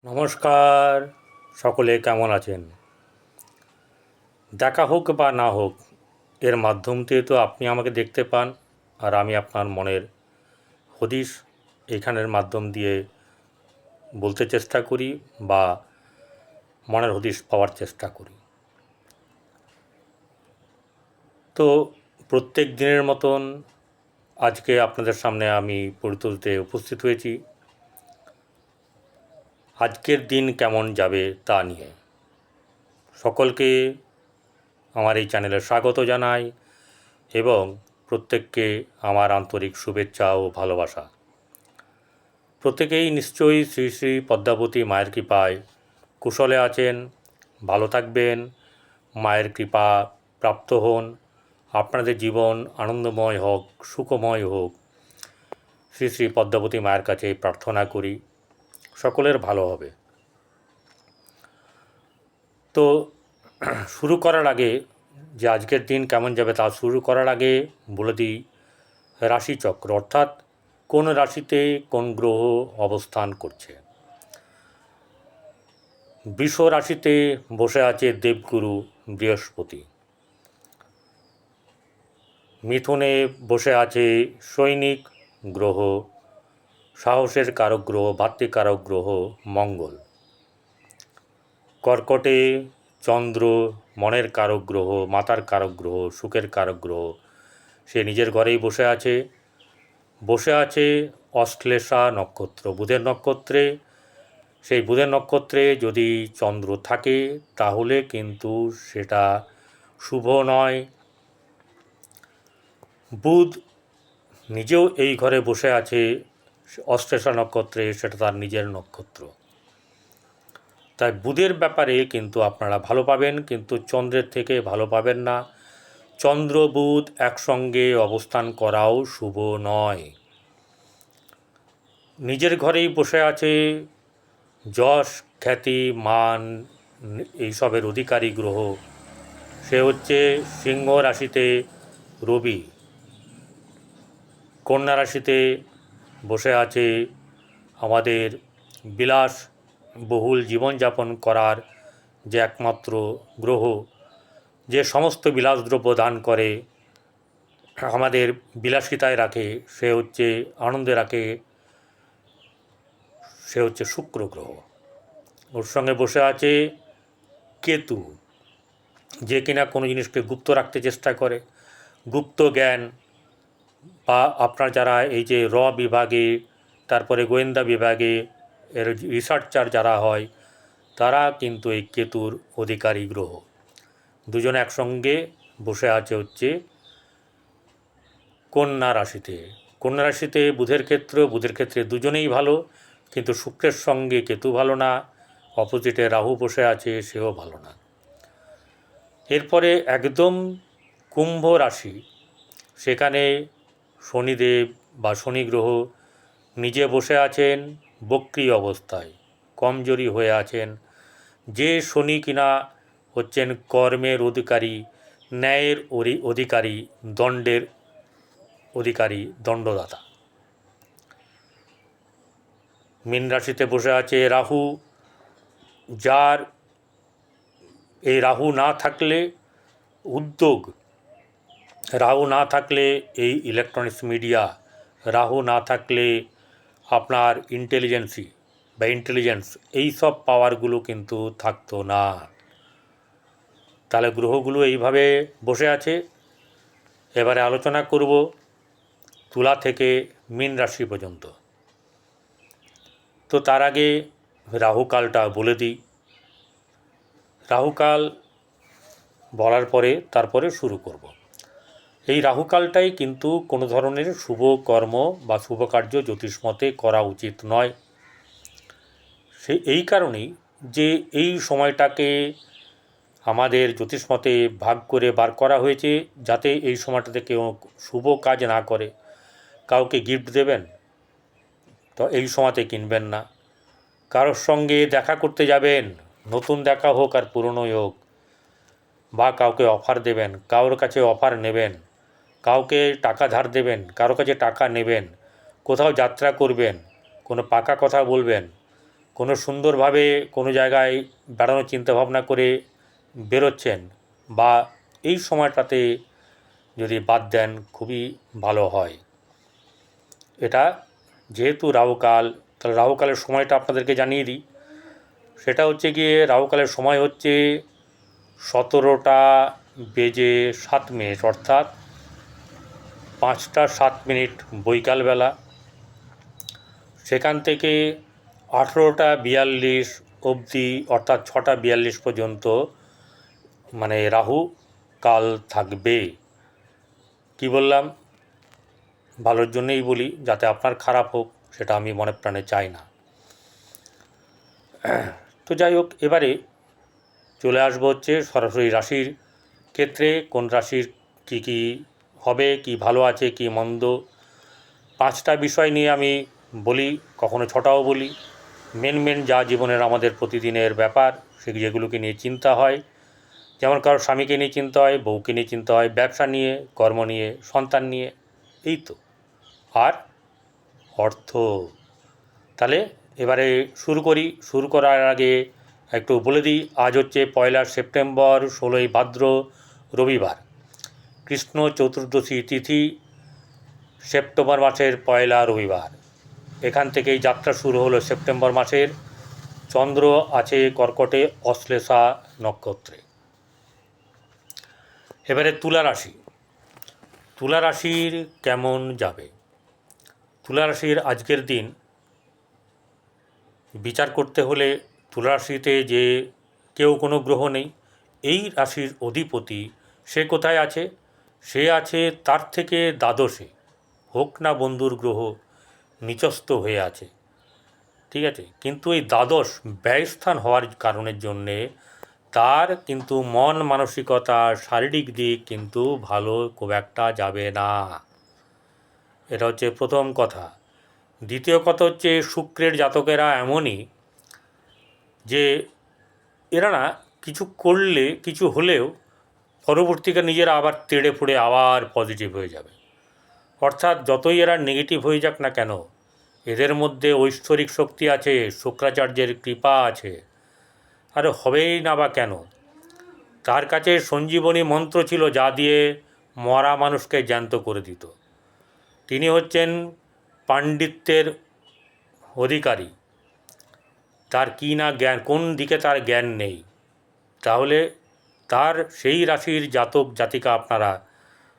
নমস্কার, সকলে কেমন আছেন? দেখা হোক বা না হোক, এর মাধ্যম দিয়ে তো আপনি আমাকে দেখতে পান, আর আমি আপনার মনের হদিশ এইখানের মাধ্যম দিয়ে বলতে চেষ্টা করি বা মনের হদিশ পাওয়ার চেষ্টা করি। তো প্রত্যেক দিনের মতন আজকে আপনাদের সামনে আমি পরিতোষে উপস্থিত হয়েছি আজকের দিন কেমন যাবে তা নিয়ে। সকলকে আমার এই চ্যানেলে স্বাগত জানাই এবং প্রত্যেককে আমার আন্তরিক শুভেচ্ছা ও ভালোবাসা। প্রত্যেকেই নিশ্চয়ই শ্রী শ্রী পদ্মাবতী মায়ের কৃপায় কুশলে আছেন, ভালো থাকবেন, মায়ের কৃপা প্রাপ্ত হন, আপনাদের জীবন আনন্দময় হোক, সুখময় হোক, শ্রী শ্রী পদ্মাবতী মায়ের কাছে প্রার্থনা করি, সকলের ভালো হবে। তো শুরু করার আগে যে আজকের দিন কেমন যাবে তা শুরু করার আগে বলে দিই রাশিচক্র, অর্থাৎ কোন রাশিতে কোন গ্রহ অবস্থান করছে। বৃষ রাশিতে বসে আছে দেবগুরু বৃহস্পতি, মিথুনে বসে আছে সৈনিক গ্রহ, সাহসের কারক গ্রহ, ভাতৃকারক গ্রহ মঙ্গল। কর্কটে চন্দ্র, মনের কারক গ্রহ, মাতার কারক গ্রহ, সুখের কারক গ্রহ, সে নিজের ঘরেই বসে আছে অশ্লেষা নক্ষত্র, বুধের নক্ষত্রে। সেই বুধের নক্ষত্রে যদি চন্দ্র থাকে তাহলে কিন্তু সেটা শুভ নয়। বুধ নিজেও এই ঘরে বসে আছে অশ্লেষা নক্ষত্রে, সেটা তার নিজের নক্ষত্র। তাই বুধের ব্যাপারে কিন্তু আপনারা ভালো পাবেন, কিন্তু চন্দ্রের থেকে ভালো পাবেন না। চন্দ্র বুধ একসঙ্গে অবস্থান করাও শুভ নয়। নিজের ঘরেই বসে আছে যশ, খ্যাতি, মান এইসবের অধিকারী গ্রহ, সে হচ্ছে সিংহ রাশিতে রবি। কন্যা রাশিতে বসে আছে আমাদের বিলাস বহুল জীবনযাপন করার যে একমাত্র গ্রহ, যে সমস্ত বিলাসদ্রব্য দান করে, আমাদের বিলাসিতায় রাখে, সে হচ্ছে আনন্দে রাখে, সে হচ্ছে শুক্র গ্রহ। ওর সঙ্গে বসে আছে কেতু, যে কিনা কোনো জিনিসকে গুপ্ত রাখতে চেষ্টা করে। গুপ্ত জ্ঞান বা আপনার যারা এই যে বিভাগে, তারপরে গোয়েন্দা বিভাগে এর রিসার্চার যারা হয়, তারা কিন্তু এই কেতুর অধিকারী গ্রহ। দুজনে একসঙ্গে বসে আছে হচ্ছে কন্যা রাশিতে। কন্যা রাশিতে বুধের ক্ষেত্রে দুজনেই ভালো, কিন্তু শুক্রের সঙ্গে কেতু ভালো না। অপোজিটে রাহু বসে আছে, সেও ভালো না। এরপরে একদম কুম্ভ রাশি, সেখানে শনিদেব বা শনি গ্রহ নিজে বসে আছেন বক্রী অবস্থায়, কমজোরি হয়ে আছেন। যে শনি কিনা হচ্ছেন কর্মের অধিকারী, ন্যায়ের অধিকারী, দণ্ডের অধিকারী, দণ্ডদাতা। মীন রাশিতে বসে আছে রাহু, যার এই রাহু না থাকলে উদ্যোগ, রাহু না থাকলে এই ইলেকট্রনিক্স মিডিয়া, রাহু না থাকলে আপনার ইন্টেলিজেন্স এই সব পাওয়ারগুলো কিন্তু থাকতো না। তাহলে গ্রহগুলো এইভাবে বসে আছে। এবারে আলোচনা করব তুলা থেকে মীন রাশি পর্যন্ত। তো তার আগে রাহুকালটা বলে দিই। রাহুকাল বলার পরে তারপরে শুরু করব। এই রাহুকালটাই কিন্তু কোনো ধরনের শুভ কর্ম বা শুভ কার্য জ্যোতিষমতে করা উচিত নয়। এই কারণেই যে এই সময়টাকে আমাদের জ্যোতিষমতে ভাগ করে বার করা হয়েছে, যাতে এই সময়টাতে কেউ শুভ কাজ না করে। কাউকে গিফট দেবেন তো এই সময়তে কিনবেন না। কারোর সঙ্গে দেখা করতে যাবেন, নতুন দেখা হোক আর পুরনোই হোক, বা কাউকে অফার দেবেন, কারোর কাছে অফার নেবেন, কাউকে টাকা ধার দেবেন, কারোর কাছে টাকা নেবেন, কোথাও যাত্রা করবেন, কোনো পাকা কথা বলবেন, কোনো সুন্দরভাবে কোনো জায়গায় বেড়ানোর চিন্তাভাবনা করে বেরোচ্ছেন, বা এই সময়টাতে যদি বাদ দেন খুবই ভালো হয়। এটা যেহেতু রাহুকাল, তাহলে রাহুকালের সময়টা আপনাদেরকে জানিয়ে দিই। সেটা হচ্ছে গিয়ে রাহুকালের সময় হচ্ছে 17:07 অর্থাৎ 5:07 বৈকালবেলা, সেখান থেকে 18:42 অবধি অর্থাৎ 6:42 পর্যন্ত মানে রাহু কাল থাকবে। কি বললাম, ভালোর জন্যই বলি, যাতে আপনার খারাপ হোক সেটা আমি মনে প্রাণে চাই না। তো যাই হোক, এবারে চলে আসবো হচ্ছে সরাসরি রাশির ক্ষেত্রে, কোন রাশির কি কি হবে, কি ভালো আছে কি মন্দ, 5টা বিষয় নিয়ে আমি বলি, কখনো 6টাও বলি। মেন যা জীবনের আমাদের প্রতিদিনের ব্যাপার, যেগুলোকে নিয়ে চিন্তা হয়, যেমন কারোর স্বামীকে নিয়ে চিন্তা হয়, বউকে নিয়ে চিন্তা হয়, ব্যবসা নিয়ে, কর্ম নিয়ে, সন্তান নিয়ে, এই তো, আর অর্থ। তাহলে এবারে শুরু করার আগে একটু বলে দিই, আজ হচ্ছে 1 সেপ্টেম্বর, 16ই ভাদ্র, রবিবার, কৃষ্ণ চতুর্দশী তিথি, সেপ্টেম্বর মাসের 1 রবিবার। এখান থেকেই যাত্রা শুরু হলো সেপ্টেম্বর মাসের। চন্দ্র আছে কর্কটে অশ্লেষা নক্ষত্রে। এবারে তুলা রাশির কেমন যাবে। তুলা রাশির আজকের দিন বিচার করতে হলে তুলা রাশিতে যে কেউ কোনো গ্রহ নেই, এই রাশির অধিপতি সে কোথায় আছে? সে আছে তার থেকে দ্বাদশে, হোক না বন্ধুর গ্রহ, নিচস্থ হয়ে আছে, ঠিক আছে। কিন্তু এই দ্বাদশ ব্যয়স্থান হওয়ার কারণের জন্যে তার কিন্তু মন মানসিকতা, শারীরিক দিক কিন্তু ভালো খুব একটা যাবে না। এটা হচ্ছে প্রথম কথা। দ্বিতীয় কথা হচ্ছে শুক্রের জাতকেরা এমনই যে এরা না কিছু করলে, কিছু হলেও পরবর্তীকালে নিজেরা আবার তেড়ে ফুড়ে আবার পজিটিভ হয়ে যাবে। অর্থাৎ যতই এরা নেগেটিভ হয়ে যাক না কেন, এদের মধ্যে ঐশ্বরিক শক্তি আছে, শুক্রাচার্যের কৃপা আছে। আরে হবেই না বা কেন? তার কাছে সঞ্জীবনী মন্ত্র ছিল, যা দিয়ে মরা মানুষকে জ্যান্ত করে দিত। তিনি হচ্ছেন পাণ্ডিত্যের অধিকারী। তার কি না জ্ঞান, কোন দিকে তার জ্ঞান নেই। তাহলে তার সেই রাশির জাতক জাতিকা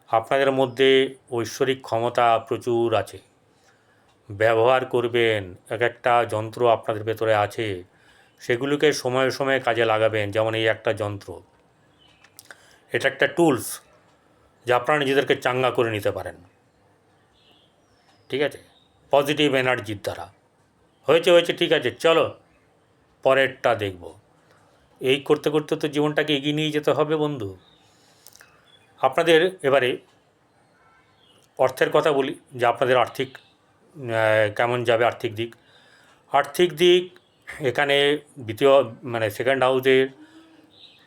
আপনাদের মধ্যে ঐশ্বরিক ক্ষমতা প্রচুর আছে, ব্যবহার করবেন। এক একটা যন্ত্র আপনাদের ভেতরে আছে, সেগুলোকে সময়ে সময়ে কাজে লাগাবেন। যেমন এই একটা যন্ত্র, এটা একটা টুলস, যা আপনারা নিজেদেরকে চাঙ্গা করে নিতে পারেন, ঠিক আছে, পজিটিভ এনার্জির দ্বারা। হয়েছে ঠিক আছে, চলো পরেরটা দেখব। এই করতে করতে তো জীবনটাকে এগিয়ে নিয়ে যেতে হবে বন্ধু। আপনাদের এবারে অর্থের কথা বলি, যে আপনাদের আর্থিক কেমন যাবে। আর্থিক দিক এখানে দ্বিতীয় সেকেন্ড হাউসের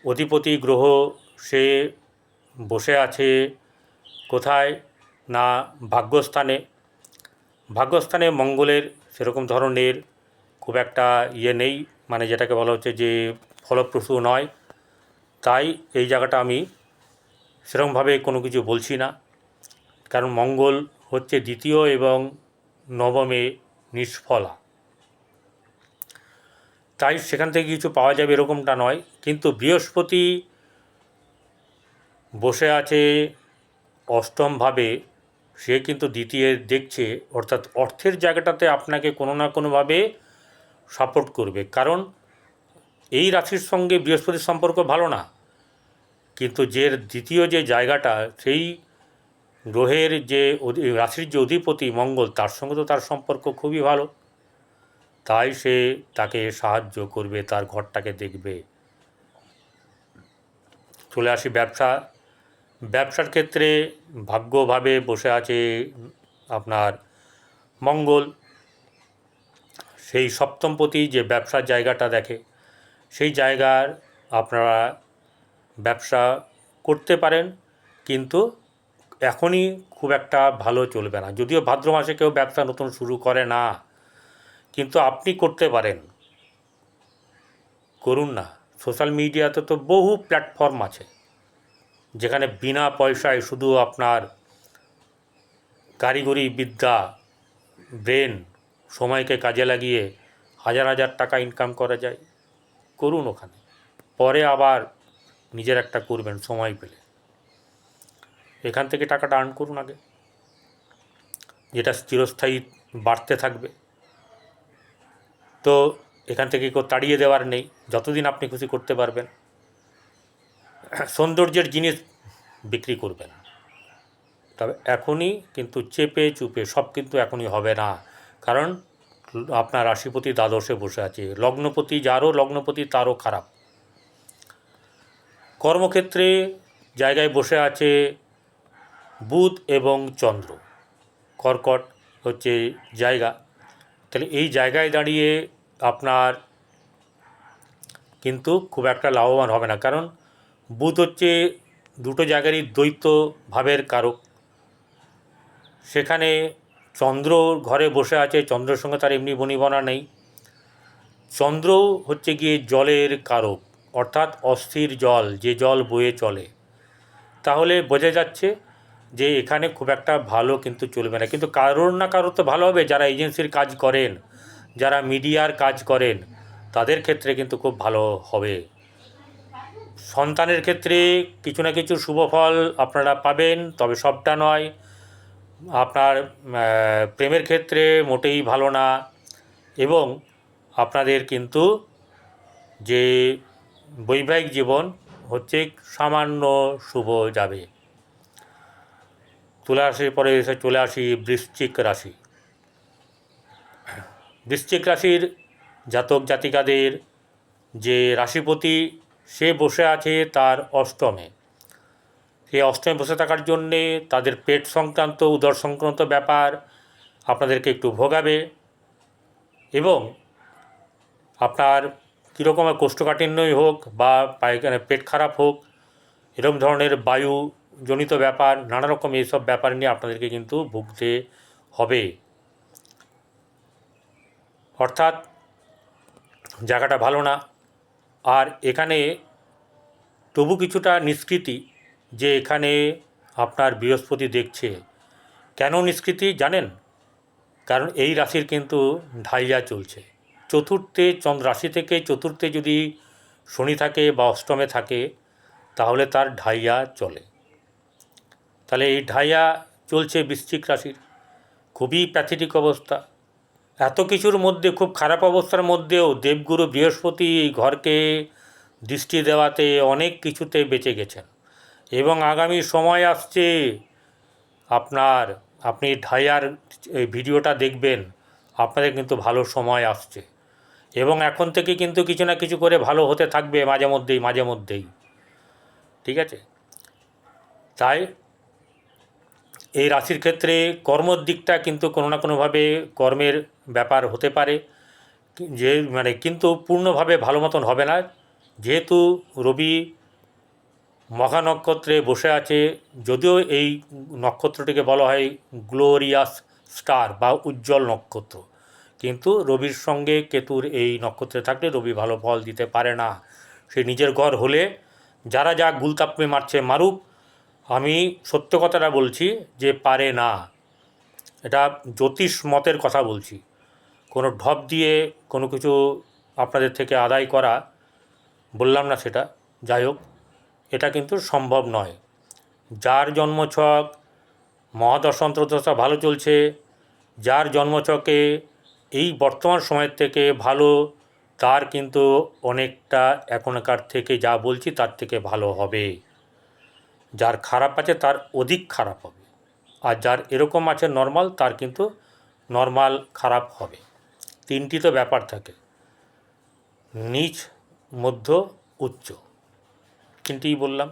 অধিপতি গ্রহ সে বসে আছে কোথায় না ভাগ্যস্থানে মঙ্গলের সেরকম ধরনের খুব একটা নেই, যেটাকে বলা হচ্ছে যে ফলপ্রসূ নয়। তাই এই জায়গাটা আমি সেরকমভাবে কোনো কিছু বলছি না, কারণ মঙ্গল হচ্ছে দ্বিতীয় এবং নবমে নিষ্ফলা। তাই সেখান থেকে কিছু পাওয়া যাবে এরকমটা নয়। কিন্তু বৃহস্পতি বসে আছে অষ্টমভাবে, সে কিন্তু দ্বিতীয় দেখছে, অর্থাৎ অর্থের জায়গাটাতে আপনাকে কোনো না কোনোভাবে সাপোর্ট করবে। কারণ এই রাশির সঙ্গে বৃহস্পতির সম্পর্ক ভালো না, কিন্তু যে দ্বিতীয় যে জায়গাটা, সেই গ্রহের যে রাশির যে অধিপতি মঙ্গল, তার সঙ্গে তো তার সম্পর্ক খুবই ভালো। তাই সে তাকে সাহায্য করবে, তার ঘরটাকে দেখবে। চলে আসি ব্যবসার ক্ষেত্রে ভাগ্যভাবে বসে আছে আপনার মঙ্গল, সেই সপ্তমপতি যে ব্যবসার জায়গাটা দেখে, সেই জায়গার আপনারা ব্যবসা করতে পারেন, কিন্তু এখনই খুব একটা ভালো চলবে না। যদিও ভাদ্র মাসে কেউ ব্যবসা নতুন শুরু করে না, কিন্তু আপনি করতে পারেন। করুন না। সোশ্যাল মিডিয়াতে তো বহু প্ল্যাটফর্ম আছে যেখানে বিনা পয়সায় শুধু আপনার কারিগরি বিদ্যা, ব্রেন, সময়কে কাজে লাগিয়ে হাজার হাজার টাকা ইনকাম করা যায়। করুন ওখানে, পরে আবার নিজের একটা করবেন সময় পেলে। এখান থেকে টাকাটা আর্ন করুন আগে, যেটা চিরস্থায়ী বাড়তে থাকবে। তো এখান থেকে কেউ তাড়িয়ে দেওয়ার নেই, যতদিন আপনি খুশি করতে পারবেন। সৌন্দর্যের জিনিস বিক্রি করবেন, তবে এখনই কিন্তু চেপে চুপে সব কিন্তু এখনই হবে না। কারণ আপনার রাশিপতি দ্বাদশে বসে আছে, লগ্নপতি যারও লগ্নপতি তারও খারাপ। কর্মক্ষেত্রে জায়গায় বসে আছে বুধ এবং চন্দ্র, কর্কট হচ্ছে জায়গা। তাহলে এই জায়গায় দাঁড়িয়ে আপনার কিন্তু খুব একটা লাভবান হবে না, কারণ বুধ হচ্ছে দুটো জায়গারই দ্বৈত ভাবের কারক। সেখানে চন্দ্র ঘরে বসে আছে, চন্দ্রের সঙ্গে তার এমনি বনিবনা নেই। চন্দ্র হচ্ছে গিয়ে জলের কারক, অর্থাৎ অস্থির জল, যে জল বয়ে চলে। তাহলে বোঝা যাচ্ছে যে এখানে খুব একটা ভালো কিন্তু চলবে না। কিন্তু কারোর না কারোর তো ভালো হবে। যারা এজেন্সির কাজ করেন, যারা মিডিয়ার কাজ করেন, তাদের ক্ষেত্রে কিন্তু খুব ভালো হবে। সন্তানের ক্ষেত্রে কিছু না কিছু শুভ ফল আপনারা পাবেন, তবে সবটা নয়। আপনার প্রেমের ক্ষেত্রে মোটেই ভালো না, এবং আপনাদের কিন্তু যে বৈবাহিক জীবন হচ্ছে সামান্য শুভ যাবে। তুলা রাশির পরে এসে চলে আসি বৃশ্চিক রাশি। বৃশ্চিক রাশির জাতক জাতিকাদের যে রাশিপতি সে বসে আছে তার অষ্টমে। সেই অষ্টমে বসে থাকার জন্যে তাদের পেট সংক্রান্ত, উদর সংক্রান্ত ব্যাপার আপনাদেরকে একটু ভোগাবে, এবং আপনার কীরকমের কোষ্ঠকাঠিন্যই হোক বা পায়খানা পেট খারাপ হোক, এরকম ধরনের বায়ুজনিত ব্যাপার, নানা রকম এইসব ব্যাপার নিয়ে আপনাদেরকে কিন্তু ভুগতে হবে। অর্থাৎ জায়গাটা ভালো না। আর এখানে তবু কিছুটা নিষ্কৃতি, যে এখানে আপনার বৃহস্পতি দেখছে। কেন নিষ্কৃতি জানেন? কারণ এই রাশির কিন্তু ঢাইয়া চলছে। চতুর্থে রাশি থেকে চতুর্থে যদি শনি থাকে বা অষ্টমে থাকে, তাহলে তার ঢাইয়া চলে। তাহলে এই ঢাইয়া চলছে বৃশ্চিক রাশির, খুবই প্যাথেটিক অবস্থা। এত কিছুর মধ্যে, খুব খারাপ অবস্থার মধ্যেও দেবগুরু বৃহস্পতি ঘরকে দৃষ্টি দেওয়াতে অনেক কিছুতে বেঁচে গেছেন। এবং আগামী সময় আসছে আপনি ঢাইয়ার এই ভিডিওটা দেখবেন, আপনাদের কিন্তু ভালো সময় আসছে। এবং এখন থেকে কিন্তু কিছু না কিছু করে ভালো হতে থাকবে মাঝে মধ্যেই। ঠিক আছে? তাই এই রাশির ক্ষেত্রে কর্মর দিকটা কিন্তু কোনো না কোনোভাবে কর্মের ব্যাপার হতে পারে, যে কিন্তু পূর্ণভাবে ভালো মতন হবে না। যেহেতু রবি মঘা নক্ষত্রে বসে আছে, যদিও এই নক্ষত্রটিকে বলা হয় গ্লোরিয়াস স্টার বা উজ্জ্বল নক্ষত্র, কিন্তু রবির সঙ্গে কেতুর এই নক্ষত্রে থাকলে রবি ভালো ফল দিতে পারে না। সে নিজের ঘর হলে যারা যা গুলতাপ্পে মারছে মারুক, আমি সত্য কথাটা বলছি যে পারে না। এটা জ্যোতিষ মতের কথা বলছি, কোনো ঢপ দিয়ে কোনো কিছু আপনাদের থেকে আদায় করা বললাম না সেটা। যাই হোক, এটা কিন্তু সম্ভব নয়। যার জন্মছক মহাদশা অন্তর্দশা ভালো চলছে, যার জন্মছকে এই বর্তমান সময়ের থেকে ভালো, তার কিন্তু অনেকটা এখনকার থেকে যা বলছি তার থেকে ভালো হবে। যার খারাপ আছে তার অধিক খারাপ হবে, আর যার এরকম আছে নর্মাল, তার কিন্তু নর্মাল খারাপ হবে। তিনটি তো ব্যাপার থাকে, নিচ, মধ্য, উচ্চ, তিনটিই বললাম।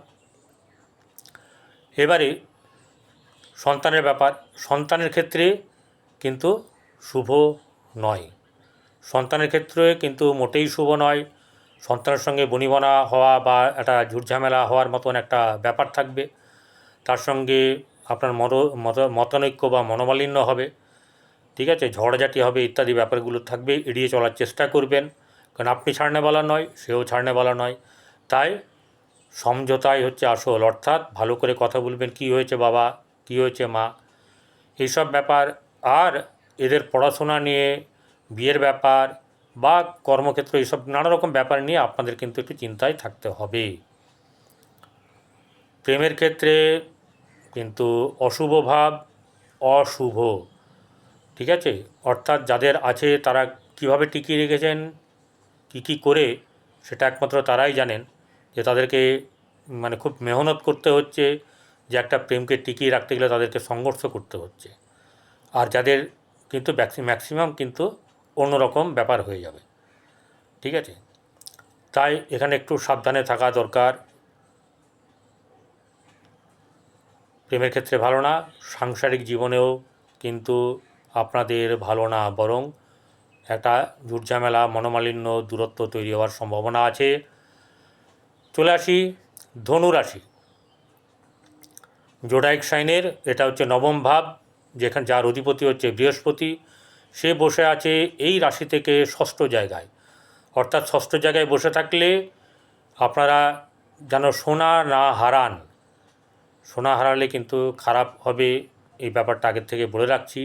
এবারে সন্তানের ব্যাপার। সন্তানের ক্ষেত্রে কিন্তু শুভ নয়, সন্তানের ক্ষেত্রে কিন্তু মোটেই শুভ নয়। সন্তানের সঙ্গে বনিবনা হওয়া বা একটা ঝুটঝামেলা হওয়ার মতন একটা ব্যাপার থাকবে। তার সঙ্গে আপনার মতানৈক্য বা মনোমালিন্য হবে। ঠিক আছে? ঝগড়াঝাটি হবে, ইত্যাদি ব্যাপারগুলো থাকবে, এড়িয়ে চলার চেষ্টা করবেন। কারণ আপনি ছাড়নেওয়ালা নয়, সেও ছাড়নেওয়ালা নয়। তাই সমঝোতাই হচ্ছে আসল, অর্থাৎ ভালো করে কথা বলবেন, কী হয়েছে বাবা, কী হয়েছে মা, এইসব ব্যাপার। আর এদের পড়াশোনা নিয়ে, বিয়ের ব্যাপার বা কর্মক্ষেত্র, এইসব নানা রকম ব্যাপার নিয়ে আপনাদের কিন্তু একটু চিন্তায় থাকতে হবে। প্রেমের ক্ষেত্রে কিন্তু অশুভ ভাব অশুভ, ঠিক আছে? অর্থাৎ যাদের আছে তারা কিভাবে টিকিয়ে রেখেছেন, কী করে, সেটা একমাত্র তারাই জানেন, যে তাদেরকে মানে খুব মেহনত করতে হচ্ছে, যে একটা প্রেমকে টিকিয়ে রাখতে গেলে তাদেরকে সংঘর্ষ করতে হচ্ছে। আর যাদের কিন্তু ম্যাক্সিমাম কিন্তু অন্যরকম ব্যাপার হয়ে যাবে, ঠিক আছে? তাই এখানে একটু সাবধানে থাকা দরকার। প্রেমের ক্ষেত্রে ভালো না, সাংসারিক জীবনেও কিন্তু আপনাদের ভালো না, বরং একটা ঝুটঝামেলা, মনোমালিন্য, দূরত্ব তৈরি হওয়ার সম্ভাবনা আছে। চলে আসি ধনুরাশি। জোডাইক সাইনের এটা হচ্ছে নবম ভাব, যেখানে যার অধিপতি হচ্ছে বৃহস্পতি। সে বসে আছে এই রাশি থেকে ষষ্ঠ জায়গায়। অর্থাৎ ষষ্ঠ জায়গায় বসে থাকলে আপনারা যেন সোনা না হারান। সোনা হারালে কিন্তু খারাপ হবে, এই ব্যাপারটা আগের থেকে বলে রাখছি,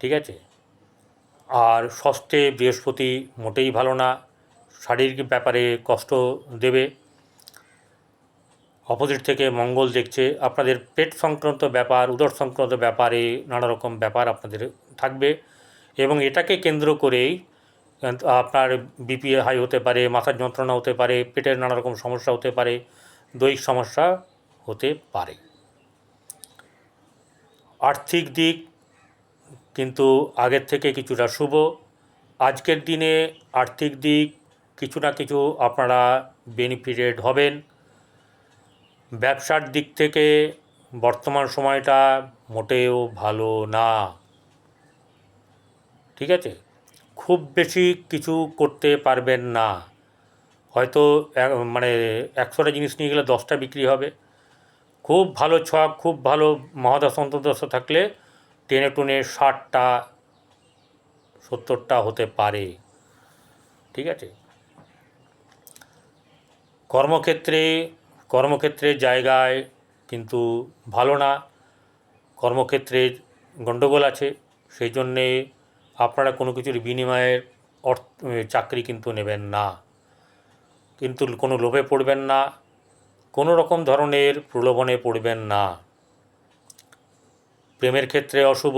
ঠিক আছে? আর ষষ্ঠে বৃহস্পতি মোটেই ভালো না, শারীরিক ব্যাপারে কষ্ট দেবে। অপোজিট থেকে মঙ্গল দেখছে, আপনাদের পেট সংক্রান্ত ব্যাপার, উদর সংক্রান্ত ব্যাপারে নানা রকম ব্যাপার আপনাদের থাকবে। এবং এটাকে কেন্দ্র করেই আপনার বিপি হাই হতে পারে, মাথার যন্ত্রণা হতে পারে, পেটের নানা রকম সমস্যা হতে পারে, দৈহিক সমস্যা হতে পারে। আর্থিক দিক কিন্তু আগের থেকে কিছুটা শুভ। আজকের দিনে আর্থিক দিক কিছু না কিছু আপনারা বেনিফিটেড হবেন। ব্যবসার দিক থেকে বর্তমান সময়টা মোটেও ভালো না, ঠিক আছে? খুব বেশি কিছু করতে পারবেন না, হয়তো মানে 100টা জিনিস নিয়ে গেলে 10টা বিক্রি হবে। খুব ভালো ছক, খুব ভালো মহাদশা অন্তর্দশা থাকলে টেনে টুনে 60টা 70টা হতে পারে, ঠিক আছে? কর্মক্ষেত্রের জায়গায় কিন্তু ভালো না, কর্মক্ষেত্রে গণ্ডগোল আছে। সেই জন্যে আপনারা কোনো কিছুর বিনিময়ে চাকরি কিন্তু নেবেন না, কিন্তু কোনো লোভে পড়বেন না, কোনো রকম ধরনের প্রলোভনে পড়বেন না। প্রেমের ক্ষেত্রে অশুভ,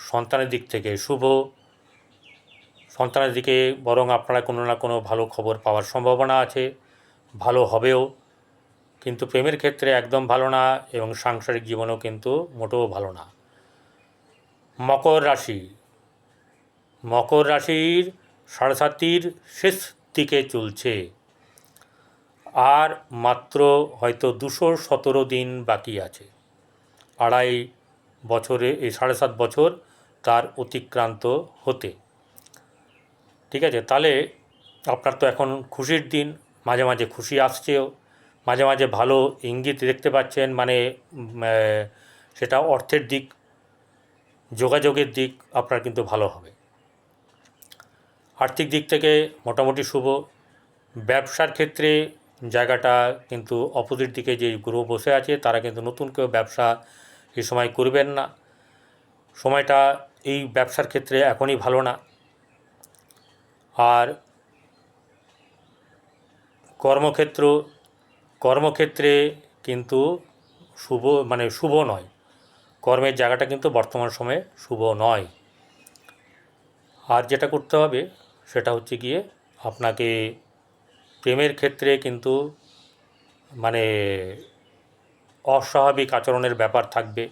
সন্তানের দিক থেকে শুভ। সন্তানের দিকে বরং আপনারা কোনো না কোনো ভালো খবর পাওয়ার সম্ভাবনা আছে, ভালো হবেও। কিন্তু প্রেমের ক্ষেত্রে একদম ভালো না, এবং সাংসারিক জীবনেও কিন্তু মোটেও ভালো না। মকর রাশির 7.5 শেষ দিকে চলছে, আর মাত্র হয়তো 217 দিন বাকি আছে। 2.5 বছরে, এই 7.5 বছর তার অতিক্রান্ত হতে, ঠিক আছে? তাহলে আপনার তো এখন খুশির দিন, মাঝে মাঝে খুশি আসছেও, মাঝে মাঝে ভালো ইঙ্গিত দেখতে পাচ্ছেন, মানে সেটা অর্থের দিক, যোগাযোগের দিক আপনার কিন্তু ভালো হবে। আর্থিক দিক থেকে মোটামুটি শুভ। ব্যবসার ক্ষেত্রে জায়গাটা কিন্তু অপোজিট দিকে যে গ্রহ বসে আছে, তারা কিন্তু নতুন কেউ ব্যবসা এই সময় করবেন না। সময়টা এই ব্যবসার ক্ষেত্রে এখনই ভালো না। আর কর্মক্ষেত্রে কিন্তু শুভ, মানে শুভ নয়, কর্মের জায়গাটা কিন্তু বর্তমান সময়ে শুভ নয়। আর যেটা করতে হবে সেটা হচ্ছে গিয়ে আপনাকে প্রেমের ক্ষেত্রে কিন্তু মানে অস্বাভাবিক আচরণের ব্যাপার থাকবে,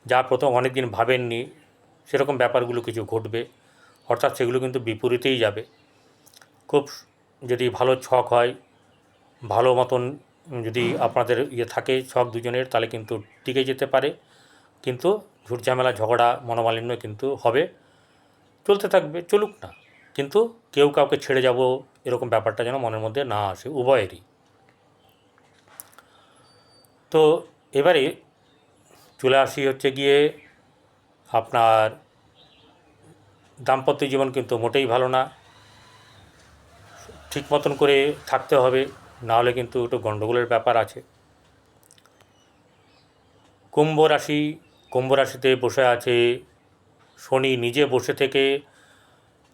যা প্রথম অনেক দিন ভাবেননি, সেরকম ব্যাপারগুলো কিছু ঘটবে। অর্থাৎ সেগুলো কিন্তু বিপরীতেই যাবে। খুব যদি ভালো ছক হয়, ভালো মতন যদি আপনাদের থাকে ছক দুজনের, তাহলে কিন্তু টিকে যেতে পারে। কিন্তু ঝুটঝামেলা, ঝগড়া, মনোমালিন্য কিন্তু হবে, চলতে থাকবে, চলুক না, কিন্তু কেউ কাউকে ছেড়ে যাব এরকম ব্যাপারটা যেন মনের মধ্যে না আসে উভয়েরই। তো এবারে চলে আসি হচ্ছে গিয়ে আপনার দাম্পত্য জীবন কিন্তু মোটেই ভালো না। ঠিক মতন করে থাকতে হবে, নাহলে কিন্তু একটু গণ্ডগোলের ব্যাপার আছে। কুম্ভ রাশিতে বসে আছে শনি, নিজে বসে থেকে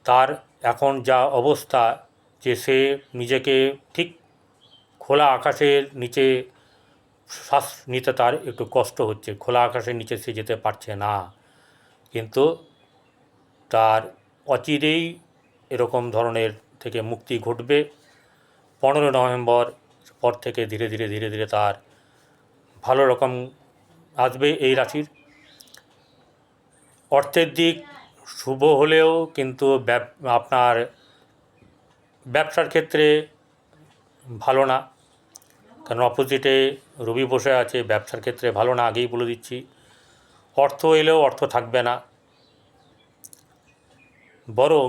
তার এখন যা অবস্থা, যে সে নিজেকে ঠিক খোলা আকাশের নিচে শ্বাস নিতে তার একটু কষ্ট হচ্ছে, খোলা আকাশের নিচে সে যেতে পারছে না। কিন্তু তার অচিরেই এরকম ধরনের থেকে মুক্তি ঘটবে। 15 নভেম্বর পর থেকে ধীরে ধীরে তার ভালো রকম আসবে এই রাশির। অর্থের দিক শুভ হলেও কিন্তু আপনার ব্যবসার ক্ষেত্রে ভালো না, কারণ অপোজিটে রবি বসে আছে, ব্যবসার ক্ষেত্রে ভালো না, আগেই বলে দিচ্ছি। অর্থ এলেও অর্থ থাকবে না, বরং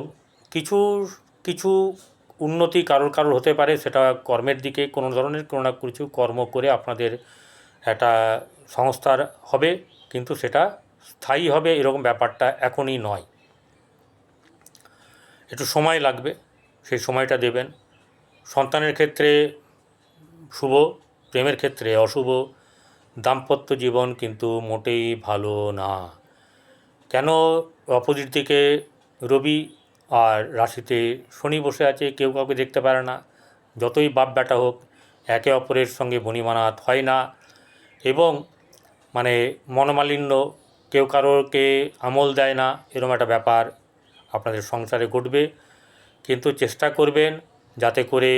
কিছু কিছু উন্নতি কারোর হতে পারে, সেটা কর্মের দিকে কোনো ধরনের কোনো না কিছু কর্ম করে আপনাদের একটা সংস্থার হবে, কিন্তু সেটা স্থায়ী হবে এরকম ব্যাপারটা এখনই নয়, একটু সময় লাগবে, সেই সময়টা দেবেন। সন্তানের ক্ষেত্রে শুভ, প্রেমের ক্ষেত্রে অশুভ। দাম্পত্য জীবন কিন্তু মোটেই ভালো না। কেন? অপোজিট দিকে রবি আর রাশিতে শনি বসে আছে, কেউ কাউকে দেখতে পারে না, যতই বাপ বেটা হোক একে অপরের সঙ্গে বনিমানাত হয় না, এবং মানে মনোমালিন্য, কেউ কারোরকে আমল দেয় না, এরকম একটা ব্যাপার আপনাদের সংসারে ঘটবে। কিন্তু চেষ্টা করবেন যাতে করে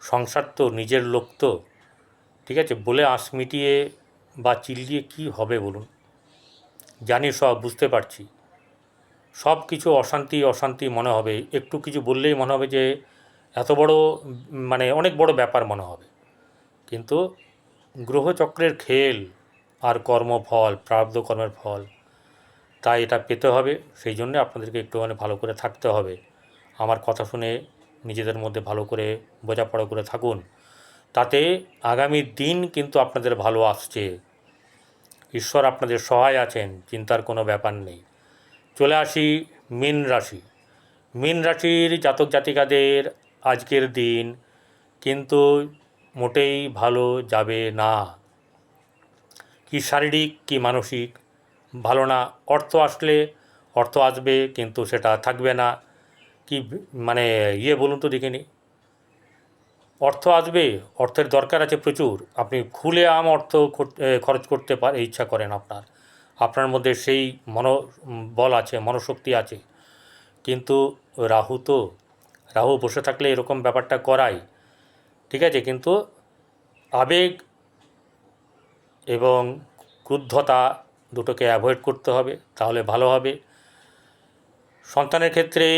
সংসার তো নিজের লোক, তো ঠিক আছে, বলে আঁশ মিটিয়ে বা চিল্লিয়ে কি হবে বলুন? জানি সব, বুঝতে পারছি, সব কিছু অশান্তি মনে হবে, একটু কিছু বললেই মনে হবে যে এত বড়, মানে অনেক বড় ব্যাপার মনে হবে। কিন্তু গ্রহচক্রের খেল আর কর্মফল, প্রারব্ধ কর্মের ফল, তাই এটা পেতে হবে। সেই জন্যে আপনাদেরকে একটুখানি ভালো করে থাকতে হবে। আমার কথা শুনে নিজেদের মধ্যে ভালো করে বোঝাপড়া করে থাকুন, তাতে আগামী দিন কিন্তু আপনাদের ভালো আসছে। ঈশ্বর আপনাদের সহায় আছেন, চিন্তার কোনো ব্যাপার নেই। চলে আসি মীন রাশি। মীন রাশির জাতক জাতিকাদের আজকের দিন কিন্তু মোটেই ভালো যাবে না, কি শারীরিক কি মানসিক, ভালো না। অর্থ আসবে, কিন্তু সেটা থাকবে না। কি মানে বলুন তো দেখিনি, অর্থ আসবে, অর্থের দরকার আছে প্রচুর, আপনি খুলে অর্থ খরচ করতে ইচ্ছা করেন, আপনার মধ্যে সেই বল আছে, মনোশক্তি আছে, কিন্তু রাহু বসে থাকলে এরকম ব্যাপারটা করাই, ঠিক আছে। কিন্তু আবেগ এবং ক্রুদ্ধতা দুটোকে অ্যাভয়েড করতে হবে, তাহলে ভালো হবে। সন্তানের ক্ষেত্রে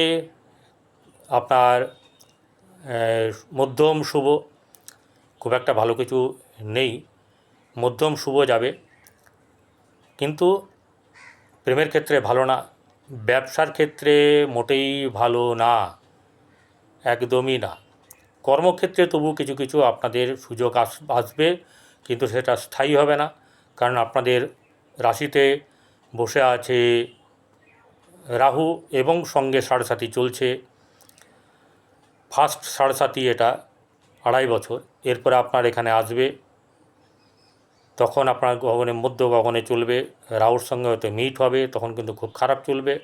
আপনার মধ্যম শুভ, খুব একটা ভালো কিছু নেই, মধ্যম শুভ যাবে, কিন্তু প্রেমের ক্ষেত্রে ভালো না, ব্যবসার ক্ষেত্রে মোটেই ভালো না, একদমই না। কর্মক্ষেত্রে তবু কিছু কিছু আপনাদের সুযোগ আসবে, কিন্তু সেটা স্থায়ী হবে না, কারণ আপনাদের রাশিতে বসে আছে রাহু, এবং সঙ্গে সাড়ে চলছে, ফার্স্ট সাড়ে এটা 2.5 বছর, এরপরে আপনার এখানে আসবে, তখন আপনার গগনে, মধ্য গগনে চলবে, রাহুর সঙ্গে হয়তো মিট হবে, তখন কিন্তু খুব খারাপ চলবে,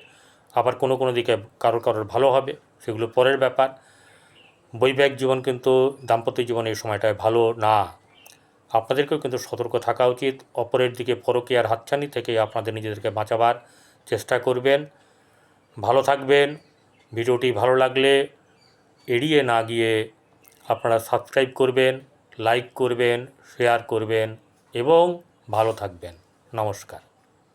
আবার কোনো দিকে কারোর ভালো হবে, সেগুলো পরের ব্যাপার। বৈবাহিক জীবন কিন্তু, দাম্পত্য জীবন এই সময়টায় ভালো না, আপনাদেরকেও কিন্তু সতর্ক থাকা উচিত। অপরের দিকে পরকীয়ার হাতছানি থেকে আপনাদের নিজেদেরকে বাঁচাবার চেষ্টা করবেন। ভালো থাকবেন। ভিডিওটি ভালো লাগলে এড়িয়ে না গিয়ে আপনারা সাবস্ক্রাইব করবেন, লাইক করবেন, শেয়ার করবেন এবং ভালো থাকবেন। নমস্কার।